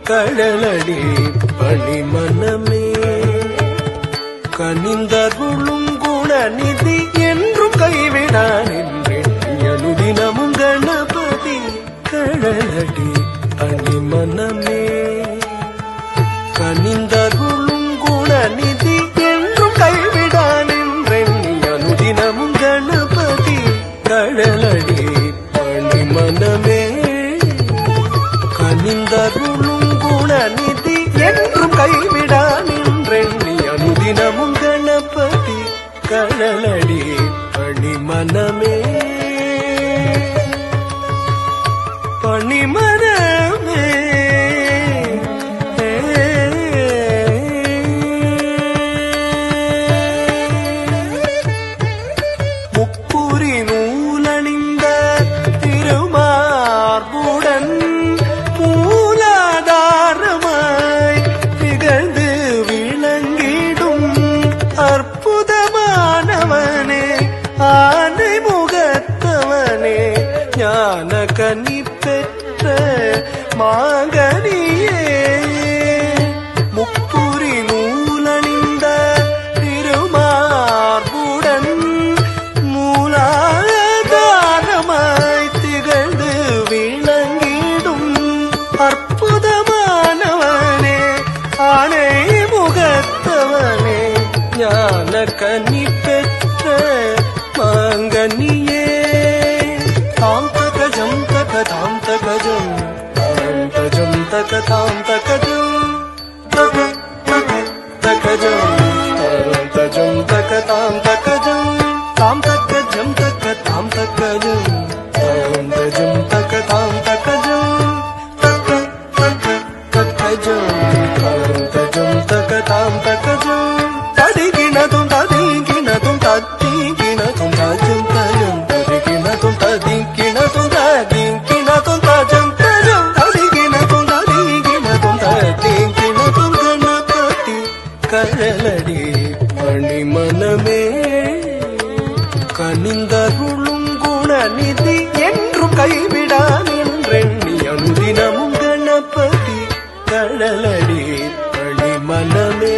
கடலடி பணிமனமே கனிந்தருளும் குணநிதி என்றும் கைவிடான் என்றெண்ணியனுதினமும் கணபதி கடலடி பணிமனமே கனிந்தருளும் குணநிதி என்றும் கைவிடான் என்றெண்ணியனுதினமும் கணபதி கடலடி பணிமனமே கனிந்தருளும் குணநிதி என்றும் கைவிடான் என்றெண்ணி அனுதினமும் கணபதி கடலடி பணிமனமே பணிமனமே முப்புரி நூலணிந்த திருமார்புடன் மூலாதாரமாய் திகழ்ந்து விளங்கிடும் அற்புதமானவனே ஆனை முகத்தவனே ஞான கனி பெற்ற மாங்கனியே முப்புரி நூலணிந்த திருமார்புடன் மூலாதாரமாய் திகழ்ந்து விளங்கிடும் அற்புதமானவனே ஆணை முகத்தவனே ஞான கனி பெற்ற மாங்கனியே தாம் தகஜம் தக தாம் தகஜம் தாம் தஜம் தக தாம் தகஜம் தக தக தகஜம் தாம் தஜம் தக தாம் தகஜம் தாம் தகஜம் தக தாம் தகஜம் தாம் தஜம் தக தாம் தகஜம் தக தக தகஜம் தாம் தஜம் தக தாம் தகஜம் தடிகினதும் ததிகினதும் தத்திகினதும் தஜம் தஜம் ததிகினதும் ததிகினதும் ததிகினதும் தஜம் தஜம் தடிகினதும் ததிகினதும் ததிகினதும் கணபதி கடலடி பணிமனமே கனிந்தருளும் குணநிதி என்றும் கைவிடான் என்றெண்ணி அனுதினமும் கணபதி கடலடி பணிமனமே